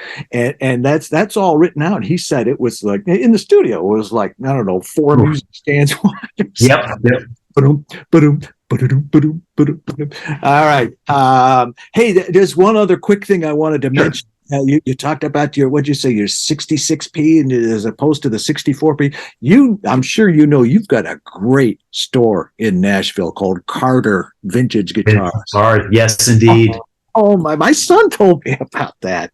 and that's all written out. He said it was like in the studio, it was like, I don't know, 4 music stands. Yep. All right. Hey, there's one other quick thing I wanted to mention. You talked about what'd you say, your 66p and as opposed to the 64p. I'm sure you've got a great store in Nashville called Carter Vintage Guitars. Yes, indeed. Oh, my son told me about that.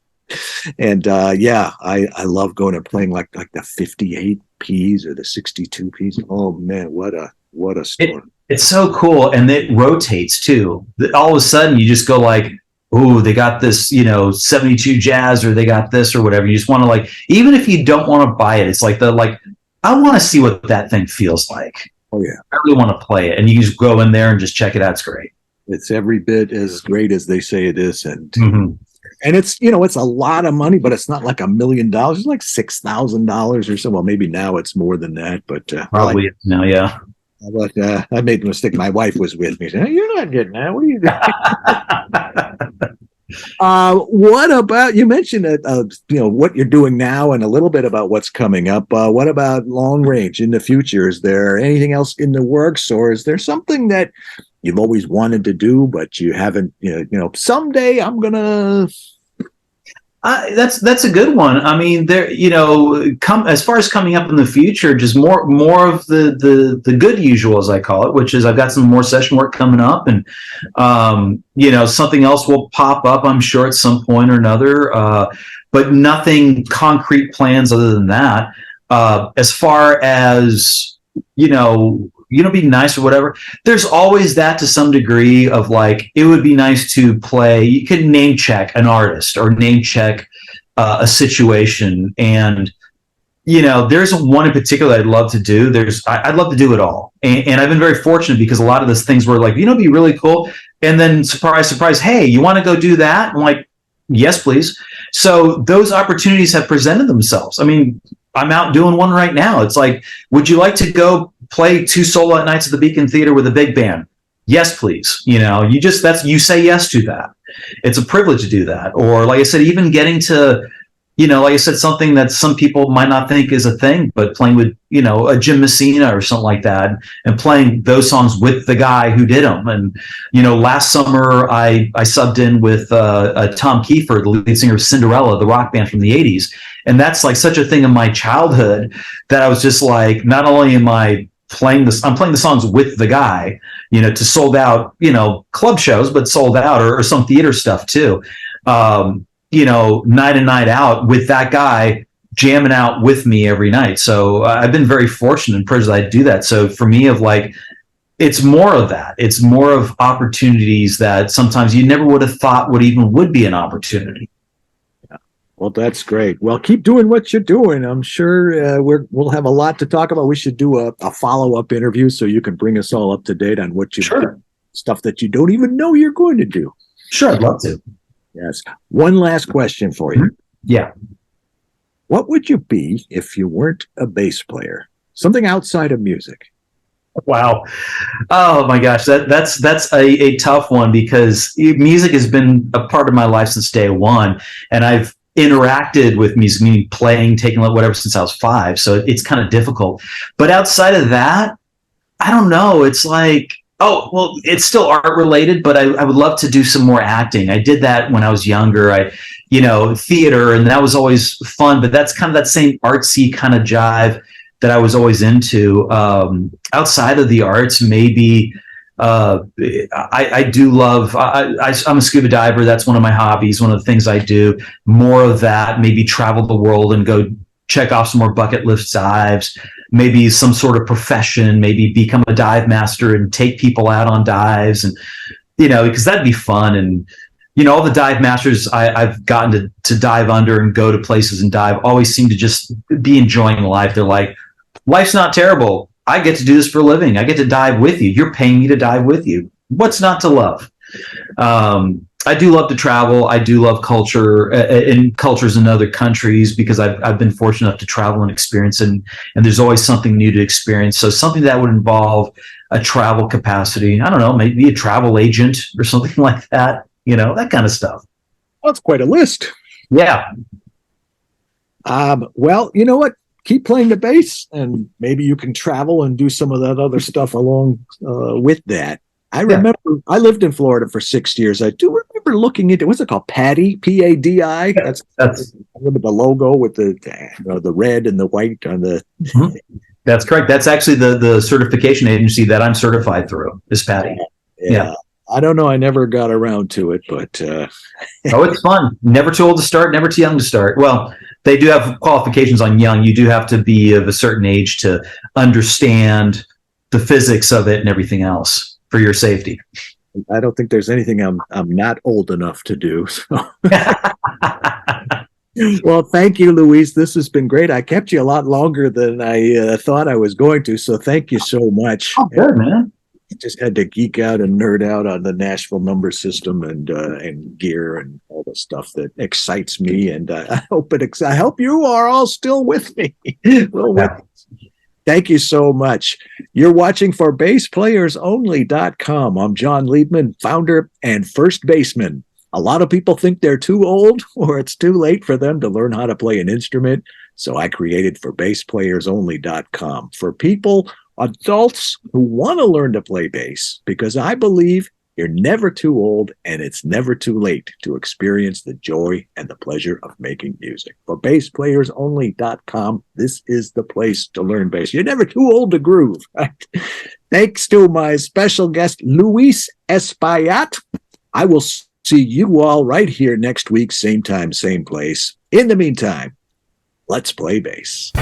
And I love going and playing like the 58Ps or the 62Ps. Oh man, what a store. It's so cool, and it rotates too. All of a sudden you just go like, "Ooh, they got this, 72 Jazz, or they got this or whatever." You just want to, even if you don't want to buy it, it's like I want to see what that thing feels like. Oh yeah. I really want to play it. And you just go in there and just check it out. It's great. It's every bit as great as they say it is, and it's it's a lot of money, but it's not like $1 million. It's like $6,000 or so. Well, maybe now it's more than that, but probably now, yeah. But I made the mistake. My wife was with me. She said, "You're not getting that. What are you doing?" What about, you mentioned what you're doing now and a little bit about what's coming up. What about long range in the future? Is there anything else in the works, or is there something that you've always wanted to do, but you haven't, someday I'm going to. That's a good one. I mean, there, as far as coming up in the future, just more of the good usual, as I call it, which is I've got some more session work coming up, and something else will pop up, I'm sure, at some point or another. But nothing concrete plans other than that. As far as be nice or whatever. There's always that to some degree of like, it would be nice to play. You can name check an artist or name check a situation. And, there's one in particular I'd love to do. I'd love to do it all. And I've been very fortunate because a lot of those things were like, it'd be really cool. And then surprise, surprise, hey, you want to go do that? I'm like, yes, please. So those opportunities have presented themselves. I mean, I'm out doing one right now. It's like, would you like to go play 2 sold-out nights at the Beacon Theater with a big band? Yes, please. You say yes to that. It's a privilege to do that. Or like I said, even getting to, like I said, something that some people might not think is a thing, but playing with, a Jim Messina or something like that, and playing those songs with the guy who did them. And, last summer I subbed in with Tom Kiefer, the lead singer of Cinderella, the rock band from the 80s. And that's like such a thing in my childhood that I was just like, not only am I playing this, I'm playing the songs with the guy, to sold out, club shows, but sold out or some theater stuff too. Night in, night out with that guy jamming out with me every night. So I've been very fortunate and privileged that I do that. So for me, it's more of that. It's more of opportunities that sometimes you never would have thought would be an opportunity. Yeah. Well, that's great. Well, keep doing what you're doing. I'm sure we'll have a lot to talk about. We should do a follow-up interview so you can bring us all up to date on what you do, stuff that you don't even know you're going to do. Sure, I'd love to. Yes. One last question for you. Yeah. What would you be if you weren't a bass player? Something outside of music. Wow. Oh my gosh. That's a tough one because music has been a part of my life since day one. And I've interacted with music, meaning playing, taking whatever since I was 5. So it's kind of difficult. But outside of that, I don't know. It's like, it's still art related, but I would love to do some more acting. I did that when I was younger. Theater, and that was always fun, but that's kind of that same artsy kind of jive that I was always into. Outside of the arts, maybe I do love, I'm a scuba diver. That's one of my hobbies. One of the things I do. More of that, maybe travel the world and go check off some more bucket list dives. Maybe some sort of profession, maybe become a dive master and take people out on dives, and because that'd be fun. And all the dive masters I've gotten to dive under and go to places and dive always seem to just be enjoying life. They're like, life's not terrible. I get to do this for a living. I get to dive with you. You're paying me to dive with you. What's not to love? I do love to travel. I do love culture and cultures in other countries because I've been fortunate enough to travel and experience, and there's always something new to experience. So something that would involve a travel capacity. I don't know, maybe a travel agent or something like that. That kind of stuff. Well, that's quite a list. Yeah. Well, you know what? Keep playing the bass, and maybe you can travel and do some of that other stuff along with that. I remember I lived in Florida for 6 years. I do remember looking into, what's it called? PADI, P-A-D-I. That's the logo with the red and the white on the. That's correct. That's actually the certification agency that I'm certified through is PADI. Yeah. I don't know. I never got around to it, but. It's fun. Never too old to start, never too young to start. Well, they do have qualifications on young. You do have to be of a certain age to understand the physics of it and everything else for your safety. I don't think there's anything I'm not old enough to do. So. Well, thank you, Luis. This has been great. I kept you a lot longer than I thought I was going to, so thank you so much. Oh, good, man. I just had to geek out and nerd out on the Nashville number system and gear and all the stuff that excites me. And I hope you are all still with me. Thank you so much. You're watching ForBassPlayersOnly.com. I'm Jon Liebman, founder and first baseman. A lot of people think they're too old or it's too late for them to learn how to play an instrument. So I created ForBassPlayersOnly.com for people, adults who want to learn to play bass, because I believe you're never too old and it's never too late to experience the joy and the pleasure of making music. For BassPlayersOnly.com, this is the place to learn bass. You're never too old to groove, right? Thanks to my special guest, Luis Espaillat. I will see you all right here next week, same time, same place. In the meantime, let's play bass.